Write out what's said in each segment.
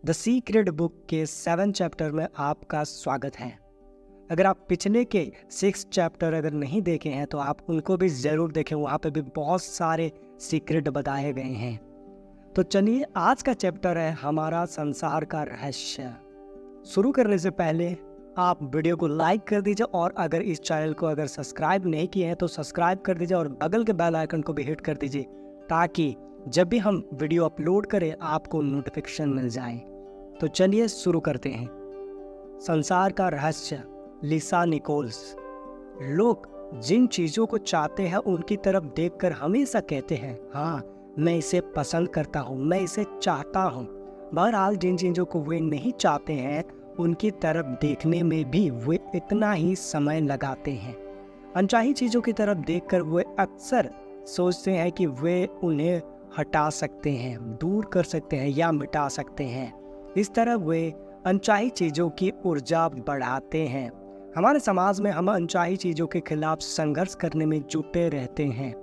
The secret book के 7 chapter में आपका स्वागत है। अगर आप पिछले के 6 चैप्टर अगर नहीं देखे हैं तो आप उनको भी ज़रूर देखें, वहाँ पे भी बहुत सारे सीक्रेट बताए गए हैं। तो चलिए, आज का चैप्टर है हमारा संसार का रहस्य। शुरू करने से पहले आप वीडियो को लाइक कर दीजिए और अगर इस चैनल को अगर सब्सक्राइब नहीं किए हैं तो सब्सक्राइब कर दीजिए और बगल के बेल आइकन को भी हिट कर दीजिए ताकि जब भी हम वीडियो अपलोड करें आपको नोटिफिकेशन मिल जाए। तो चलिए शुरू करते हैं। संसार का रहस्य, लिसा निकोल्स। लोग जिन चीज़ों को चाहते हैं उनकी तरफ देखकर हमेशा कहते हैं, हाँ मैं इसे पसंद करता हूँ, मैं इसे चाहता हूँ। बहरहाल जिन चीज़ों को वे नहीं चाहते हैं उनकी तरफ देखने में भी वे इतना ही समय लगाते हैं। अनचाही चीज़ों की तरफ देखकर वे अक्सर सोचते हैं कि वे उन्हें हटा सकते हैं, दूर कर सकते हैं या मिटा सकते हैं। इस तरह वे अनचाही चीज़ों की ऊर्जा बढ़ाते हैं। हमारे समाज में हम अनचाही चीज़ों के खिलाफ संघर्ष करने में जुटे रहते हैं।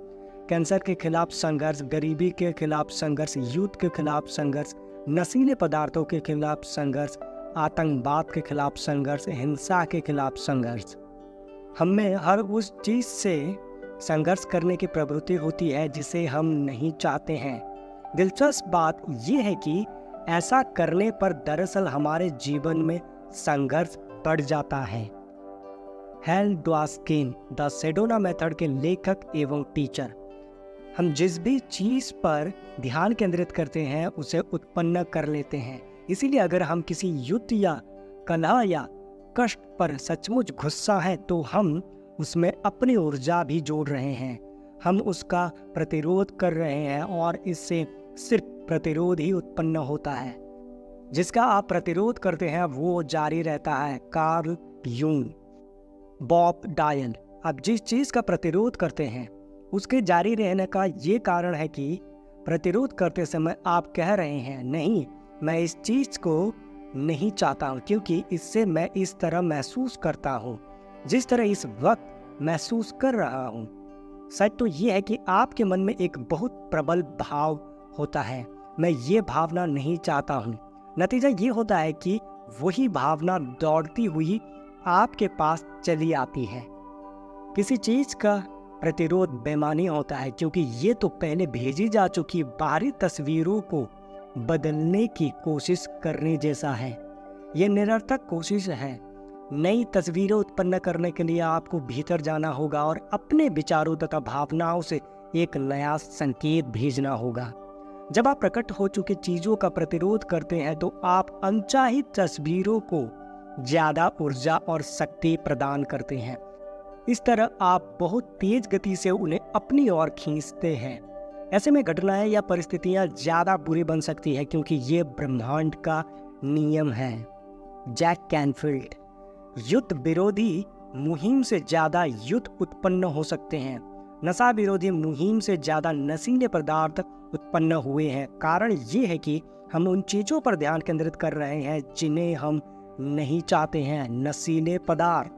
कैंसर के खिलाफ संघर्ष, गरीबी के खिलाफ संघर्ष, युद्ध के खिलाफ संघर्ष, नशीले पदार्थों के खिलाफ संघर्ष, आतंकवाद के खिलाफ संघर्ष, हिंसा के खिलाफ संघर्ष। हमें हर उस चीज़ से संघर्ष करने की प्रवृत्ति होती है जिसे हम नहीं चाहते हैं। दिलचस्प बात यह है कि ऐसा करने पर दरअसल हमारे जीवन में संघर्ष बढ़ जाता है। हेल ड्वास्किन द सेडोना मेथड के लेखक एवं टीचर। हम जिस भी चीज़ पर ध्यान केंद्रित करते हैं उसे उत्पन्न कर लेते हैं। इसीलिए अगर हम किसी युद्ध या कलह या कष्ट पर सचमुच गुस्सा है तो हम उसमें अपनी ऊर्जा भी जोड़ रहे हैं। हम उसका प्रतिरोध कर रहे हैं और इससे सिर्फ प्रतिरोध ही उत्पन्न होता है। जिसका आप प्रतिरोध करते हैं वो जारी रहता है। Carl Jung, Bob Doyle. आप जिस चीज़ का प्रतिरोध करते हैं उसके जारी रहने का ये कारण है कि प्रतिरोध करते समय आप कह रहे हैं, नहीं मैं इस चीज़ को नहीं चाहता हूँ क्योंकि इससे मैं इस तरह महसूस करता हूँ जिस तरह इस वक्त महसूस कर रहा हूँ। सच तो ये है कि आपके मन में एक बहुत प्रबल भाव होता है, मैं ये भावना नहीं चाहता हूँ। नतीजा ये होता है कि वही भावना दौड़ती हुई आपके पास चली आती है। किसी चीज़ का प्रतिरोध बेमानी होता है क्योंकि ये तो पहले भेजी जा चुकी बाहरी तस्वीरों को बदलने की कोशिश करने जैसा है। ये निरर्थक कोशिश है। नई तस्वीरें उत्पन्न करने के लिए आपको भीतर जाना होगा और अपने विचारों तथा भावनाओं से एक नया संकेत भेजना होगा। जब आप प्रकट हो चुकी चीज़ों का प्रतिरोध करते हैं तो आप अनचाही तस्वीरों को ज़्यादा ऊर्जा और शक्ति प्रदान करते हैं। इस तरह आप बहुत तेज गति से उन्हें अपनी ओर खींचते हैं। ऐसे में घटनाएं या परिस्थितियां ज़्यादा बुरी बन सकती है क्योंकि ये ब्रह्मांड का नियम है। Jack Canfield. युद्ध विरोधी मुहिम से ज़्यादा युद्ध उत्पन्न हो सकते हैं। नशा विरोधी मुहिम से ज़्यादा नशीले पदार्थ उत्पन्न हुए हैं। कारण ये है कि हम उन चीज़ों पर ध्यान केंद्रित कर रहे हैं जिन्हें हम नहीं चाहते हैं। नशीले पदार्थ।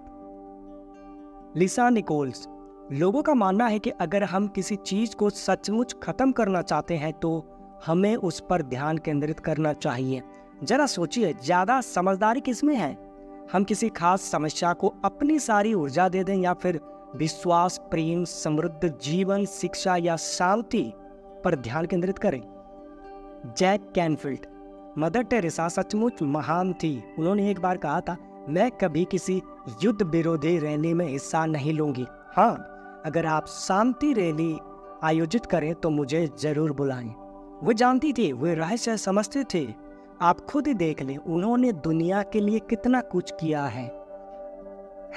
लिसा निकोल्स। लोगों का मानना है कि अगर हम किसी चीज़ को सचमुच खत्म करना चाहते हैं तो हमें उस पर ध्यान केंद्रित करना चाहिए। जरा सोचिए, ज़्यादा समझदारी किसमें है? हम किसी खास समस्या को अपनी सारी ऊर्जा दे दें या फिर विश्वास, प्रेम, समृद्ध जीवन, शिक्षा या शांति पर ध्यान केंद्रित करें। Jack Canfield. मदर टेरेसा सचमुच महान थी। उन्होंने एक बार कहा था, मैं कभी किसी युद्ध विरोधी रैली में हिस्सा नहीं लूंगी। हाँ, अगर आप शांति रैली आयोजित करें तो मुझे जरूर बुलाएं। वो जानती थी, वे रहस्य समझते थे। आप खुद ही देख लें, उन्होंने दुनिया के लिए कितना कुछ किया है।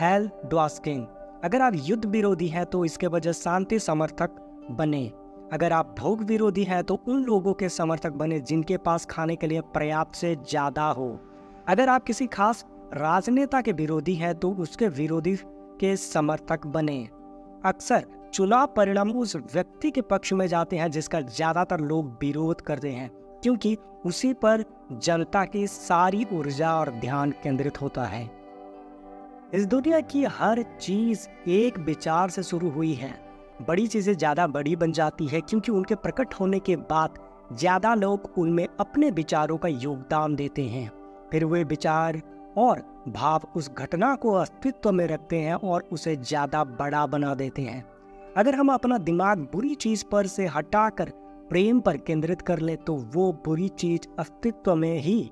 हेल ड्वास्किन। अगर आप युद्ध विरोधी हैं तो इसके वजह शांति समर्थक बने। अगर आप भोग विरोधी हैं तो उन लोगों के समर्थक बने जिनके पास खाने के लिए पर्याप्त से ज़्यादा हो। अगर आप किसी खास राजनेता के विरोधी हैं तो उसके विरोधी के समर्थक बने। अक्सर चुनाव परिणाम उस व्यक्ति के पक्ष में जाते हैं जिसका ज़्यादातर लोग विरोध करते हैं क्योंकि उसी पर जनता की सारी ऊर्जा और ध्यान केंद्रित होता है। इस दुनिया की हर चीज़ एक विचार से शुरू हुई है। बड़ी चीज़ें ज़्यादा बड़ी बन जाती है क्योंकि उनके प्रकट होने के बाद ज़्यादा लोग उनमें अपने विचारों का योगदान देते हैं। फिर वे विचार और भाव उस घटना को अस्तित्व में रखते हैं और उसे ज़्यादा बड़ा बना देते हैं। अगर हम अपना दिमाग बुरी चीज़ पर से हटाकर प्रेम पर केंद्रित कर ले तो वो बुरी चीज़ अस्तित्व में ही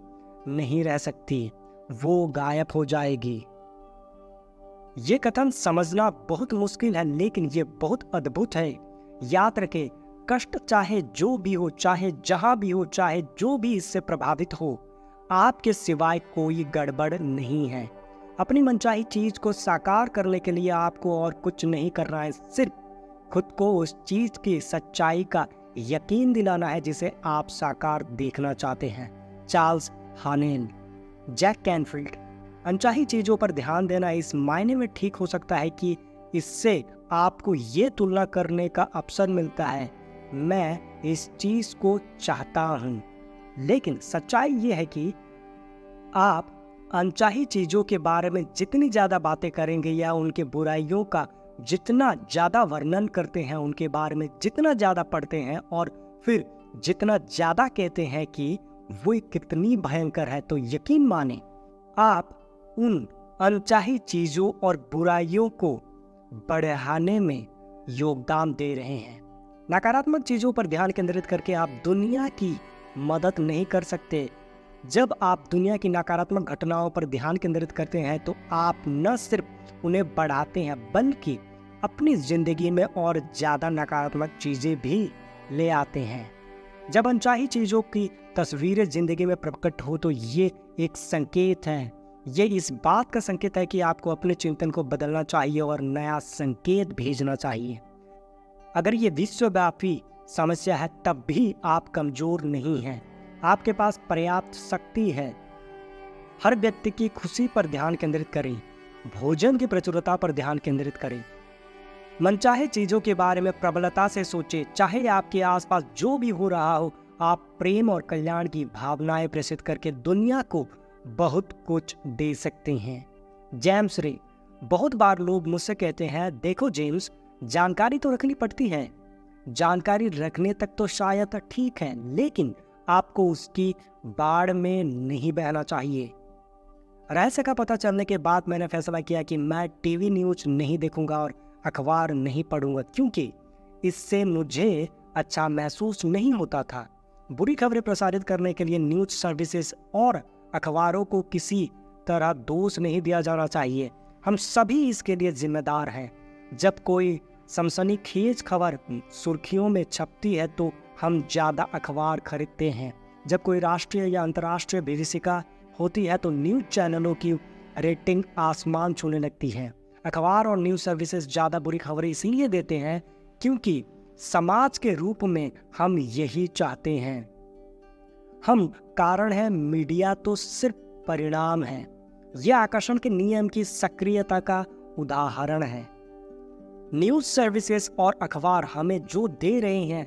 नहीं रह सकती, वो गायब हो जाएगी। ये कथन समझना बहुत मुश्किल है, लेकिन ये बहुत अद्भुत है। याद रखें, कष्ट चाहे जो भी हो, चाहे जहां भी हो, चाहे जो भी इससे प्रभावित हो, आपके सिवाय कोई गड़बड़ नहीं है। अपनी मनचाही चीज को साकार करने के लिए आपको और कुछ नहीं करना है, सिर्फ खुद को उस चीज की सच्चाई का यकीन दिलाना है जिसे आप साकार देखना चाहते हैं। Charles Haanel, Jack Canfield. अनचाही चीजों पर ध्यान देना इस मायने में ठीक हो सकता है कि इससे आपको ये तुलना करने का अवसर मिलता है, मैं इस चीज को चाहता हूं। लेकिन सच्चाई ये है कि आप अनचाही चीजों के बारे में जितनी ज्यादा बातें करेंगे या उनके बुराइयों का जितना ज्यादा वर्णन करते हैं, उनके बारे में जितना ज्यादा पढ़ते हैं और फिर जितना ज्यादा कहते हैं कि वो कितनी भयंकर है, तो यकीन माने आप उन अनचाही चीजों और बुराइयों को बढ़ाने में योगदान दे रहे हैं। नकारात्मक चीजों पर ध्यान केंद्रित करके आप दुनिया की मदद नहीं कर सकते। जब आप दुनिया की नकारात्मक घटनाओं पर ध्यान केंद्रित करते हैं तो आप न सिर्फ उन्हें बढ़ाते हैं बल्कि अपनी जिंदगी में और ज्यादा नकारात्मक चीजें भी ले आते हैं। जब अनचाही चीजों की तस्वीरें जिंदगी में प्रकट हो तो ये एक संकेत है। ये इस बात का संकेत है कि आपको अपने चिंतन को बदलना चाहिए और नया संकेत भेजना चाहिए। अगर ये विश्वव्यापी समस्या है तब भी आप कमजोर नहीं हैं। आपके पास पर्याप्त शक्ति है। हर व्यक्ति की खुशी पर ध्यान केंद्रित करें, भोजन की प्रचुरता पर ध्यान केंद्रित करें, मनचाहे चीजों के बारे में प्रबलता से सोचें। चाहे आपके आसपास जो भी हो रहा हो, आप प्रेम और कल्याण की भावनाएं प्रेषित करके दुनिया को बहुत कुछ दे सकते हैं। जेम्स रे। बहुत बार लोग मुझसे कहते हैं, देखो जेम्स, जानकारी तो रखनी पड़ती है। जानकारी रखने तक तो शायद ठीक है, लेकिन आपको उसकी बाढ़ में नहीं बहना चाहिए। रहस्य का पता चलने के बाद मैंने फैसला किया कि मैं टीवी न्यूज नहीं देखूंगा और अखबार नहीं पढ़ूंगा, क्योंकि इससे मुझे अच्छा महसूस नहीं होता था। बुरी खबरें प्रसारित करने के लिए न्यूज सर्विसेज और अखबारों को किसी तरह दोष नहीं दिया जाना चाहिए। हम सभी इसके लिए जिम्मेदार हैं। जब कोई सनसनीखेज खबर सुर्खियों में छपती है तो हम ज़्यादा अखबार खरीदते हैं। जब कोई राष्ट्रीय या अंतर्राष्ट्रीय विभीषिका होती है तो न्यूज चैनलों की रेटिंग आसमान छूने लगती है। अखबार और न्यूज सर्विसेज ज़्यादा बुरी खबरें इसीलिए देते हैं क्योंकि समाज के रूप में हम यही चाहते हैं। हम कारण हैं, मीडिया तो सिर्फ परिणाम है। यह आकर्षण के नियम की सक्रियता का उदाहरण है। न्यूज सर्विसेज और अखबार हमें जो दे रहे हैं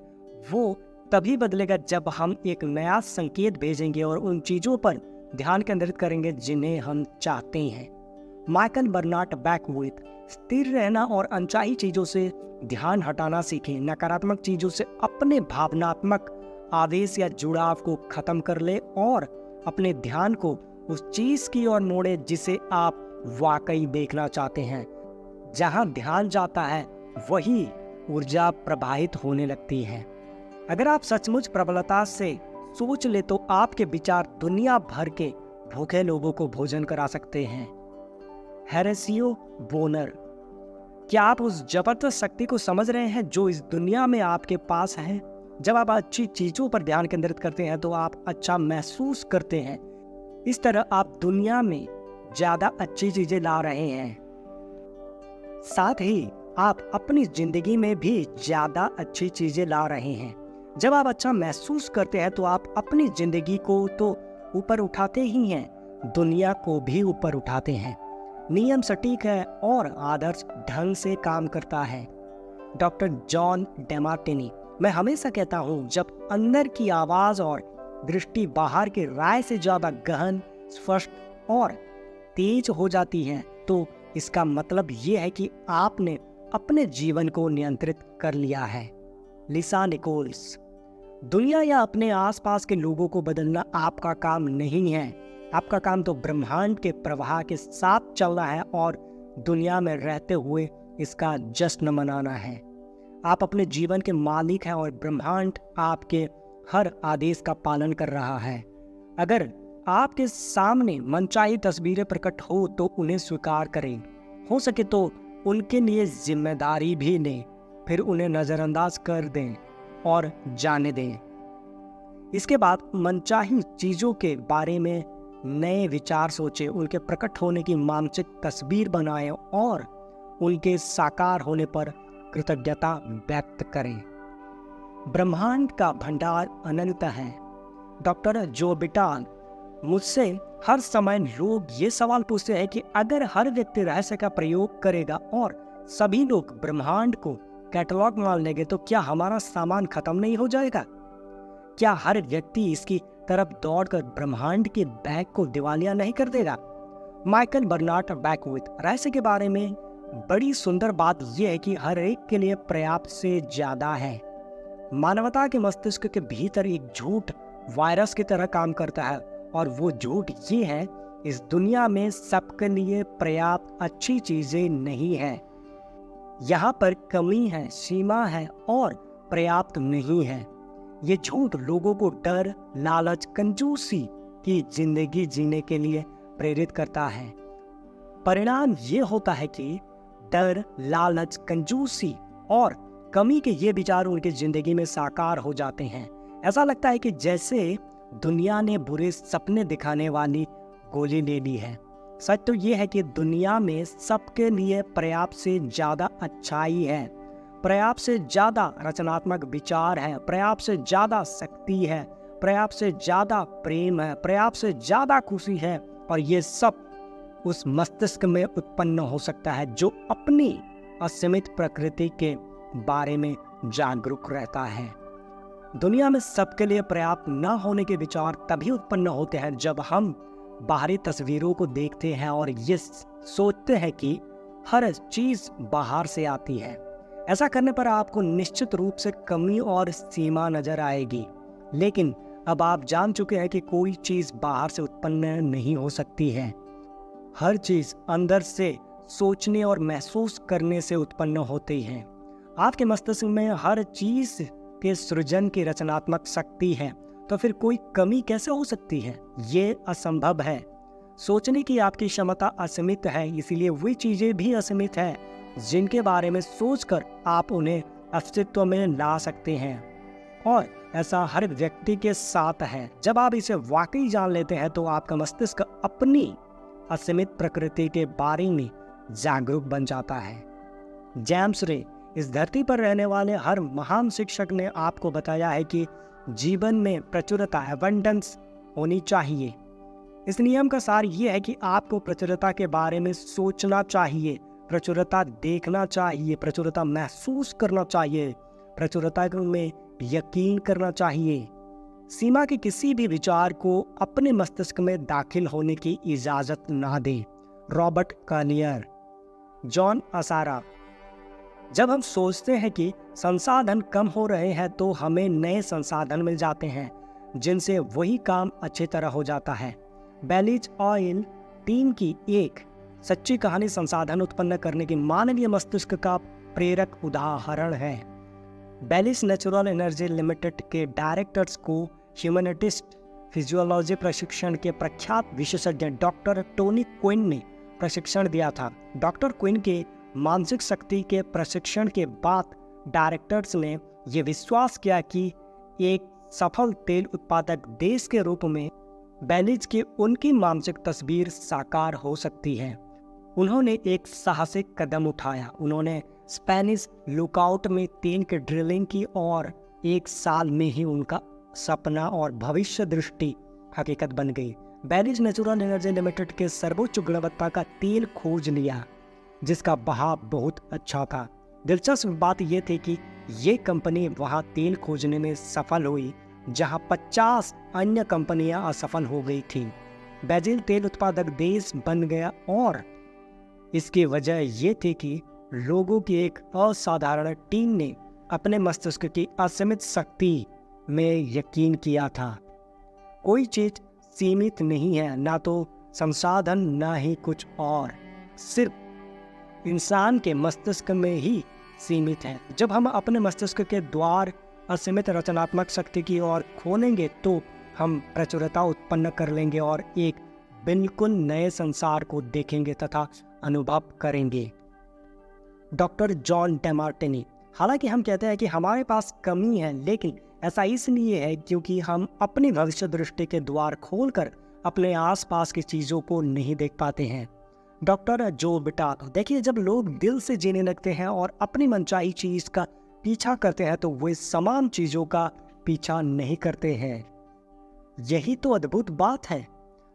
वो तभी बदलेगा जब हम एक नया संकेत भेजेंगे और उन चीजों पर ध्यान केंद्रित करेंगे जिन्हें हम चाहते हैं। Michael Bernard Beckwith. स्थिर रहना और अनचाही चीजों से ध्यान हटाना सीखें। नकारात्मक चीजों से अपने भावनात्मक आवेश या जुड़ाव को खत्म कर ले और अपने ध्यान को उस चीज की ओर मोड़े जिसे आप वाकई देखना चाहते हैं। जहां ध्यान जाता है वही ऊर्जा प्रवाहित होने लगती है। अगर आप सचमुच प्रबलता से सोच ले तो आपके विचार दुनिया भर के भूखे लोगों को भोजन करा सकते हैं। हेरेसियो बोनर। क्या आप उस जबरदस्त शक्ति को समझ रहे हैं जो इस दुनिया में आपके पास है? जब आप अच्छी चीजों पर ध्यान केंद्रित करते हैं तो आप अच्छा महसूस करते हैं। इस तरह आप दुनिया में ज्यादा अच्छी चीजें ला रहे हैं। साथ ही आप अपनी जिंदगी में भी ज्यादा अच्छी चीजें ला रहे हैं। जब आप अच्छा महसूस करते हैं तो आप अपनी जिंदगी को तो ऊपर उठाते ही हैं, दुनिया को भी ऊपर उठाते हैं। नियम सटीक है और आदर्श ढंग से काम करता है। Doctor John Demartini. मैं हमेशा कहता हूँ, जब अंदर की आवाज और दृष्टि बाहर की राय से ज्यादा गहन, स्पष्ट और तेज हो जाती है तो इसका मतलब ये है कि आपने अपने जीवन को नियंत्रित कर लिया है। लिसा निकोल्स। दुनिया या अपने आसपास के लोगों को बदलना आपका काम नहीं है। आपका काम तो ब्रह्मांड के प्रवाह के साथ चलना है और दुनिया में रहते हुए इसका जश्न मनाना है। आप अपने जीवन के मालिक हैं और ब्रह्मांड आपके हर आदेश का पालन कर रहा है। अगर आपके सामने मनचाही तस्वीरें प्रकट हो तो उन्हें स्वीकार करें। हो सके तो उनके लिए जिम्मेदारी भी लें, फिर उन्हें नज़रअंदाज कर दें और जाने दें। इसके बाद मनचाही चीज़ों के बारे में नए विचार सोचें, उनके प्रकट होने की मानसिक तस्वीर बनाएं और उनके साकार होने पर कृतज्ञता व्यक्त करें। ब्रह्मांड का भंडार अनंत है। डॉक्टर जो बिटाल, मुझसे हर समय लोग ये सवाल पूछते हैं कि अगर हर व्यक्ति रहस्य का प्रयोग करेगा और सभी लोग ब्रह्मांड को कैटलॉग मान लेंगे तो क्या हमारा सामान खत्म नहीं हो जाएगा? क्या हर व्यक्ति इसकी तरफ दौड़कर ब्रह्मांड के बैग को दिवालिया नहीं कर देगा? माइकल बर्नार्ड बैकविथ, रहस्य के बारे में बड़ी सुंदर बात यह है कि हर एक के लिए पर्याप्त से ज्यादा है। मानवता के मस्तिष्क के भीतर एक झूठ वायरस की तरह काम करता है और वो झूठ ये है, इस दुनिया में सबके लिए पर्याप्त अच्छी चीजें नहीं है। यहाँ पर कमी है, सीमा है और पर्याप्त नहीं है। ये झूठ लोगों को डर, लालच, कंजूसी की जिंदगी जीने के लिए प्रेरित करता है। परिणाम ये होता है कि डर, लालच, कंजूसी और कमी के ये विचार उनकी जिंदगी में साकार हो जाते हैं। ऐसा लगता है कि जैसे दुनिया ने बुरे सपने दिखाने वाली गोली ले ली है। सच तो ये है कि दुनिया में सबके लिए पर्याप्त से ज्यादा अच्छाई है, पर्याप्त से ज्यादा रचनात्मक विचार है, पर्याप्त से ज्यादा शक्ति है, पर्याप्त से ज्यादा प्रेम है, पर्याप्त से ज्यादा खुशी है और ये सब उस मस्तिष्क में उत्पन्न हो सकता है जो अपनी असीमित प्रकृति के बारे में जागरूक रहता है। दुनिया में सबके लिए पर्याप्त न होने के विचार तभी उत्पन्न होते हैं जब हम बाहरी तस्वीरों को देखते हैं और ये सोचते हैं कि हर चीज बाहर से आती है। ऐसा करने पर आपको निश्चित रूप से कमी और सीमा नजर आएगी, लेकिन अब आप जान चुके हैं कि कोई चीज बाहर से उत्पन्न नहीं हो सकती है। हर चीज अंदर से सोचने और महसूस करने से उत्पन्न होती है। आपके मस्तिष्क में हर चीज के सृजन की रचनात्मक शक्ति है, तो फिर कोई कमी कैसे हो सकती है? ये असंभव है। सोचने की आपकी क्षमता असीमित है, इसीलिए वही चीजें भी असीमित है जिनके बारे में सोचकर आप उन्हें अस्तित्व में ला सकते हैं। और ऐसा हर व्यक्ति के साथ है। जब आप इसे वाकई जान लेते हैं तो आपका मस्तिष्क अपनी असीमित प्रकृति के बारे में जागरूक बन जाता है। जेम्स रे, इस धरती पर रहने वाले हर महान शिक्षक ने आपको बताया है कि जीवन में प्रचुरता, एबंडेंस होनी चाहिए। इस नियम का सार ये है कि आपको प्रचुरता के बारे में सोचना चाहिए, प्रचुरता देखना चाहिए, प्रचुरता महसूस करना चाहिए, प्रचुरता में यकीन करना चाहिए। सीमा के किसी भी विचार को अपने मस्तिष्क में दाखिल होने की इजाजत ना दें। रॉबर्ट कालियर, जॉन असारा, जब हम सोचते हैं कि संसाधन कम हो रहे हैं तो हमें नए संसाधन मिल जाते हैं जिनसे वही काम अच्छी तरह हो जाता है। बेलीज ऑयल टीम की एक सच्ची कहानी संसाधन उत्पन्न करने की मानवीय मस्तिष्क का प्रेरक उदाहरण है। बेलीज नेचुरल एनर्जी लिमिटेड के डायरेक्टर्स को ह्यूमैनिटिस्ट फिजियोलॉजी प्रशिक्षण के प्रख्यात विशेषज्ञ डॉक्टर टोनी क्विन ने प्रशिक्षण दिया था। डॉक्टर क्विन के मानसिक शक्ति के प्रशिक्षण के बाद डायरेक्टर्स ने यह विश्वास किया कि एक सफल तेल उत्पादक देश के रूप में बेलीज की उनकी मानसिक तस्वीर साकार हो सकती है। उन्होंने एक साहसिक कदम उठाया। उन्होंने स्पेनिश लुकआउट में तेल की ड्रिलिंग की और 1 साल में ही उनका सपना और भविष्य दृष्टि हकीकत बन गई। बेलीज नेचुरल एनर्जी लिमिटेड के सर्वोच्च गुणवत्ता का तेल खोज लिया जिसका बहाव बहुत अच्छा था। दिलचस्प बात यह थी कि ये कंपनी वहां तेल खोजने में सफल हुई जहां 50 अन्य कंपनियां असफल हो गई थीं। ब्राजील तेल उत्पादक देश बन गया और इसकी वजह ये थी कि लोगों की एक असाधारण टीम ने अपने मस्तिष्क की असीमित शक्ति, में यकीन किया था। कोई चीज सीमित नहीं है, ना तो संसाधन ना ही कुछ और, सिर्फ इंसान के मस्तिष्क में ही सीमित है। जब हम अपने मस्तिष्क के द्वार असीमित रचनात्मक शक्ति की ओर खोलेंगे तो हम प्रचुरता उत्पन्न कर लेंगे और एक बिल्कुल नए संसार को देखेंगे तथा अनुभव करेंगे। Doctor John Demartini. हालांकि हम कहते हैं कि हमारे पास कमी है, लेकिन ऐसा इसलिए है क्योंकि हम अपनी भविष्य दृष्टि के द्वार खोलकर अपने आसपास की चीज़ों को नहीं देख पाते हैं। डॉक्टर जो बिटाट। देखिए, जब लोग दिल से जीने लगते हैं और अपनी मनचाही चीज़ का पीछा करते हैं तो वे समान चीज़ों का पीछा नहीं करते हैं। यही तो अद्भुत बात है।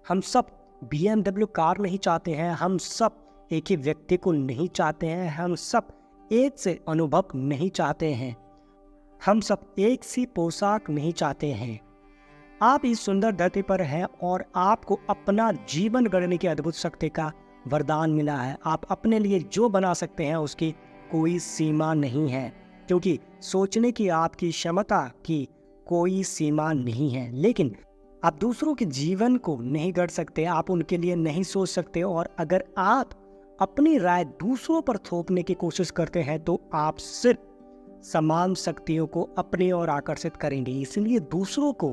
हम सब BMW कार नहीं चाहते हैं, हम सब एक ही व्यक्ति को नहीं चाहते हैं, हम सब एक से अनुभव नहीं चाहते हैं, हम सब एक सी पोशाक नहीं चाहते हैं। आप इस सुंदर धरती पर हैं और आपको अपना जीवन गढ़ने की अद्भुत शक्ति का वरदान मिला है। आप अपने लिए जो बना सकते हैं उसकी कोई सीमा नहीं है, क्योंकि सोचने की आपकी क्षमता की कोई सीमा नहीं है। लेकिन आप दूसरों के जीवन को नहीं गढ़ सकते, आप उनके लिए नहीं सोच सकते, और अगर आप अपनी राय दूसरों पर थोपने की कोशिश करते हैं तो आप सिर्फ समान शक्तियों को अपनी ओर आकर्षित करेंगे। इसलिए दूसरों को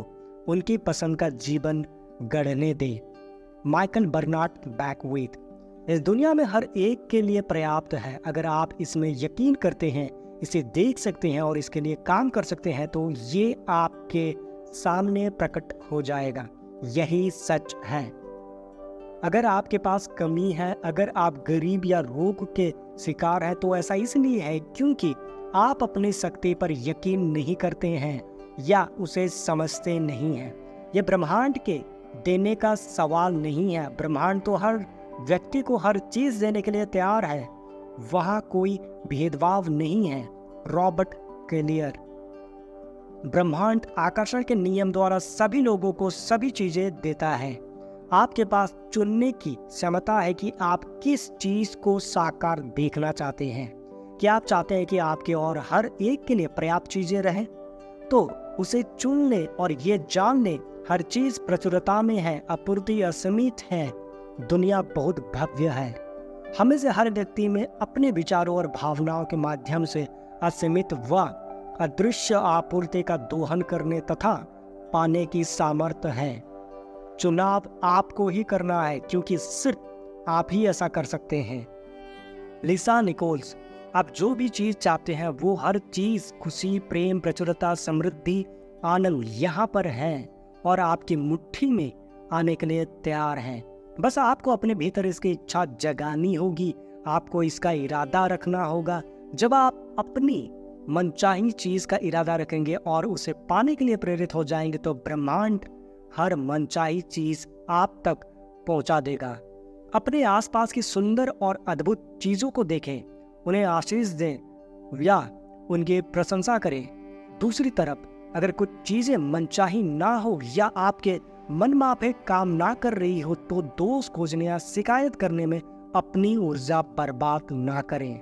उनकी पसंद का जीवन गढ़ने दें। Michael Bernard Beckwith. इस दुनिया में हर एक के लिए पर्याप्त है। अगर आप इसमें यकीन करते हैं, इसे देख सकते हैं और इसके लिए काम कर सकते हैं तो ये आपके सामने प्रकट हो जाएगा। यही सच है। अगर आपके पास कमी है, अगर आप गरीब या रोग के शिकार हैं, तो ऐसा इसलिए है क्योंकि आप अपनी शक्ति पर यकीन नहीं करते हैं या उसे समझते नहीं हैं। यह ब्रह्मांड के देने का सवाल नहीं है। ब्रह्मांड तो हर व्यक्ति को हर चीज देने के लिए तैयार है। वहाँ कोई भेदभाव नहीं है। Robert clear. ब्रह्मांड आकर्षण के नियम द्वारा सभी लोगों को सभी चीजें देता है। आपके पास चुनने की क्षमता है कि आप किस चीज को साकार देखना चाहते हैं। क्या आप चाहते हैं कि आपके और हर एक के लिए पर्याप्त चीजें रहें? तो उसे चुन ले और ये जान ले, हर चीज प्रचुरता में है, अपूर्ति असीमित है, दुनिया बहुत भव्य है। हमें से हर व्यक्ति में अपने विचारों और भावनाओं के माध्यम से असीमित व अदृश्य आपूर्ति का दोहन करने तथा पाने की सामर्थ्य है। चुनाव आपको ही करना है, क्योंकि सिर्फ आप ही ऐसा कर सकते हैं। लिसा निकोल्स। आप जो भी चीज चाहते हैं वो हर चीज, खुशी, प्रेम, प्रचुरता, समृद्धि, आनंद यहाँ पर है और आपकी मुट्ठी में आने के लिए तैयार है। बस आपको अपने भीतर इसकी इच्छा जगानी होगी, आपको इसका इरादा रखना होगा। जब आप अपनी मनचाही चीज का इरादा रखेंगे और उसे पाने के लिए प्रेरित हो जाएंगे तो ब्रह्मांड हर मनचाही चीज आप तक पहुंचा देगा। अपने आसपास की सुंदर और अद्भुत चीजों को देखें, उन्हें आशीष दें या उनकी प्रशंसा करें। दूसरी तरफ अगर कुछ चीजें मनचाही ना हो या आपके मन माफिक काम ना कर रही हो तो दोष खोजने या शिकायत करने में अपनी ऊर्जा बर्बाद ना करें।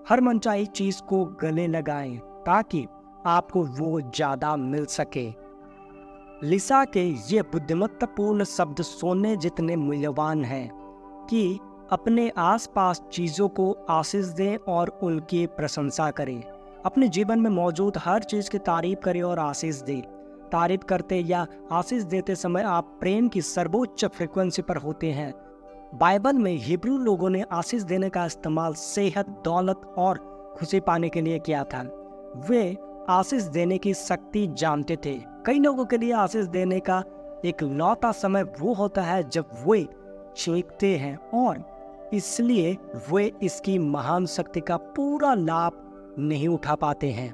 हर मनचाही चीज को गले लगाएं ताकि आपको वो ज्यादा मिल सके। लिसा के ये बुद्धिमत्तापूर्ण शब्द सोने जितने मूल्यवान हैं कि अपने आसपास चीजों को आशीष दें और उनकी प्रशंसा करें। अपने जीवन में मौजूद हर चीज की तारीफ करें और आशीष दें। तारीफ करते या आशीष देते समय आप प्रेम की सर्वोच्च फ्रीक्वेंसी पर होते हैं। बाइबल में हिब्रू लोगों ने आशीष देने का इस्तेमाल सेहत, दौलत और खुशी पाने के लिए किया था। वे आशीष देने की शक्ति जानते थे। कई लोगों के लिए आशीष देने का एक लौता समय वो होता है जब वे चीखते हैं और इसलिए वे इसकी महान शक्ति का पूरा लाभ नहीं उठा पाते हैं।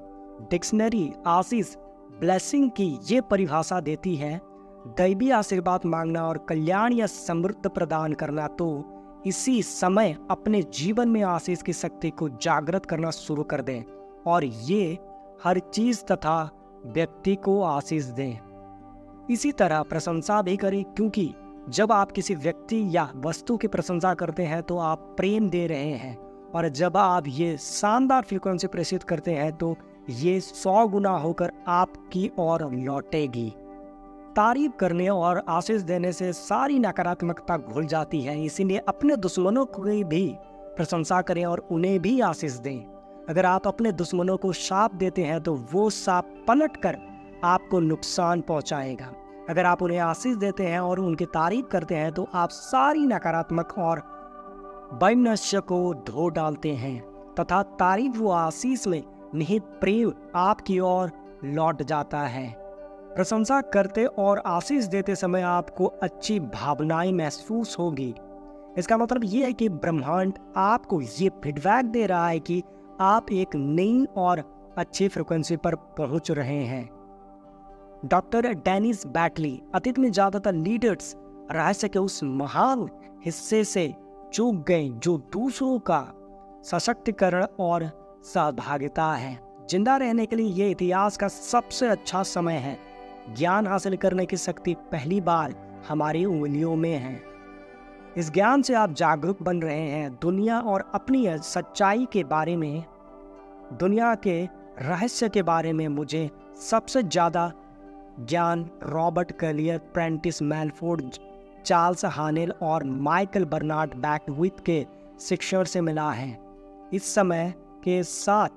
डिक्शनरी आशीष ब्लेसिंग की ये परिभाषा देती है दैवी आशीर्वाद मांगना और कल्याण या समृद्धि प्रदान करना। तो इसी समय अपने जीवन में आशीष की शक्ति को जागृत करना शुरू कर दें और ये हर चीज तथा व्यक्ति को आशीष दें। इसी तरह प्रशंसा भी करें, क्योंकि जब आप किसी व्यक्ति या वस्तु की प्रशंसा करते हैं तो आप प्रेम दे रहे हैं और जब आप ये शानदार फ्रीक्वेंसी प्रेषित करते हैं तो ये 100 गुना होकर आपकी ओर लौटेगी। तारीफ करने और आशीष देने से सारी नकारात्मकता घुल जाती है। इसीलिए अपने दुश्मनों की भी प्रशंसा करें और उन्हें भी आशीष दें। अगर आप अपने दुश्मनों को शाप देते हैं तो वो शाप पलट कर आपको नुकसान पहुंचाएगा। अगर आप उन्हें आशीष देते हैं और उनकी तारीफ करते हैं तो आप सारी नकारात्मक और वैमनस्य को धो डालते हैं तथा तारीफ व आशीष में निहित प्रेम आपकी ओर लौट जाता है। प्रशंसा करते और आशीष देते समय आपको अच्छी भावनाएं महसूस होगी। इसका मतलब ये है कि ब्रह्मांड आपको ये फीडबैक दे रहा है कि आप एक नई और अच्छी फ्रिक्वेंसी पर पहुंच रहे हैं। डॉक्टर डेनिस बैटली अतीत में ज्यादातर लीडर्स रहस्य के उस महान हिस्से से चूक गए जो दूसरों का सशक्तिकरण और सहभागिता है। जिंदा रहने के लिए ये इतिहास का सबसे अच्छा समय है। ज्ञान हासिल करने की शक्ति पहली बार हमारी उंगलियों में है। इस ज्ञान से आप जागरूक बन रहे हैं। दुनिया और अपनी सच्चाई के बारे में, दुनिया के रहस्य के बारे में मुझे सबसे ज्यादा ज्ञान रॉबर्ट कलियर, प्रेंटिस मैलफोर्ड, चार्ल्स हानेल और माइकल बर्नार्ड बैकविथ के शिक्षण से मिला है। इस समय के साथ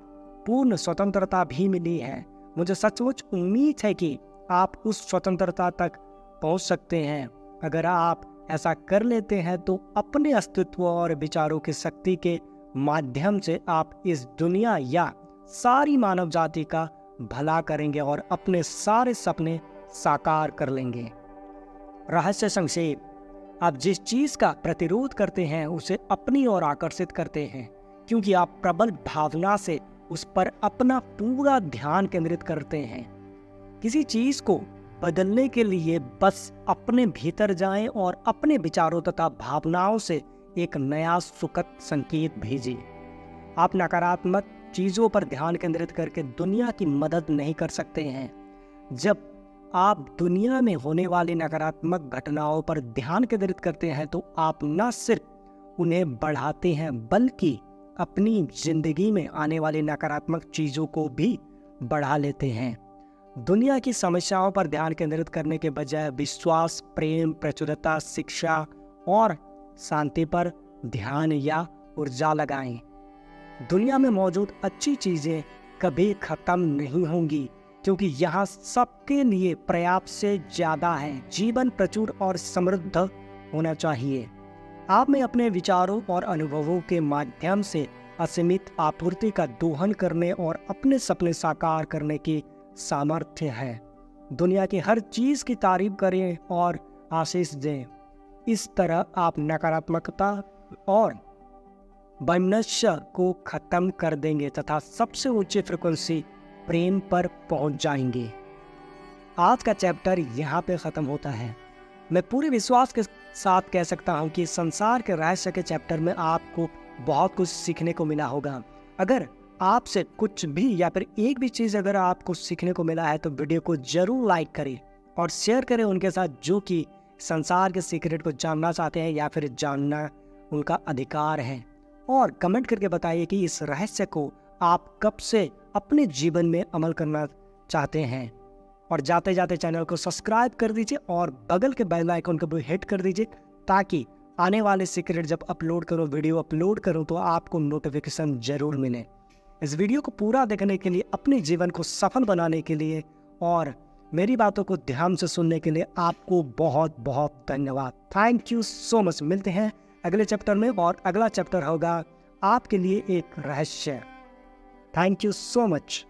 पूर्ण स्वतंत्रता भी मिली है। मुझे सचमुच उम्मीद है कि आप उस स्वतंत्रता तक पहुंच सकते हैं। अगर आप ऐसा कर लेते हैं तो अपने अस्तित्व और विचारों की शक्ति के माध्यम से आप इस दुनिया या सारी मानव जाति का भला करेंगे और अपने सारे सपने साकार कर लेंगे। रहस्य संक्षेप: आप जिस चीज का प्रतिरोध करते हैं उसे अपनी ओर आकर्षित करते हैं, क्योंकि आप प्रबल भावना से उस पर अपना पूरा ध्यान केंद्रित करते हैं। किसी चीज को बदलने के लिए बस अपने भीतर जाएं और अपने विचारों तथा भावनाओं से एक नया सुखद संकेत भेजिए। आप नकारात्मक चीजों पर ध्यान केंद्रित करके दुनिया की मदद नहीं कर सकते हैं। जब आप दुनिया में होने वाली नकारात्मक घटनाओं पर ध्यान केंद्रित करते हैं तो आप न सिर्फ उन्हें बढ़ाते हैं बल्कि अपनी जिंदगी में आने वाली नकारात्मक चीजों को भी बढ़ा लेते हैं। दुनिया की समस्याओं पर ध्यान केंद्रित करने के बजाय विश्वास, प्रेम, प्रचुरता, शिक्षा और शांति पर ध्यान या ऊर्जा लगाएं। दुनिया में मौजूद अच्छी चीजें कभी खत्म नहीं होंगी, क्योंकि यहाँ सबके लिए पर्याप्त से ज्यादा है। जीवन प्रचुर और समृद्ध होना चाहिए। आप में अपने विचारों और अनुभवों के माध्यम से असीमित आपूर्ति का दोहन करने और अपने सपने साकार करने की सामर्थ्य है। दुनिया की हर चीज की तारीफ करें और आशीष दें। इस तरह आप नकारात्मकता और वैमनस्य को खत्म कर देंगे तथा सबसे ऊंची फ्रिक्वेंसी प्रेम पर पहुंच जाएंगे। आज का चैप्टर यहाँ पे खत्म होता है। मैं पूरे विश्वास के साथ कह सकता हूँ कि संसार के रहस्य के चैप्टर में आपको बहुत कुछ सीखने को मिला होगा। अगर आपसे कुछ भी या फिर एक भी चीज़ अगर आपको सीखने को मिला है तो वीडियो को जरूर लाइक करें और शेयर करें उनके साथ जो कि संसार के सीक्रेट को जानना चाहते हैं या फिर जानना उनका अधिकार है। और कमेंट करके बताइए कि इस रहस्य को आप कब से अपने जीवन में अमल करना चाहते हैं। और जाते जाते चैनल को सब्सक्राइब कर दीजिए और बगल के बेल आइकन को भी हिट कर दीजिए, ताकि आने वाले सीक्रेट जब अपलोड करो, वीडियो अपलोड करो तो आपको नोटिफिकेशन जरूर मिले। इस वीडियो को पूरा देखने के लिए, अपने जीवन को सफल बनाने के लिए और मेरी बातों को ध्यान से सुनने के लिए आपको बहुत बहुत धन्यवाद। Thank you so much. मिलते हैं अगले चैप्टर में और अगला चैप्टर होगा आपके लिए एक रहस्य। Thank you so much.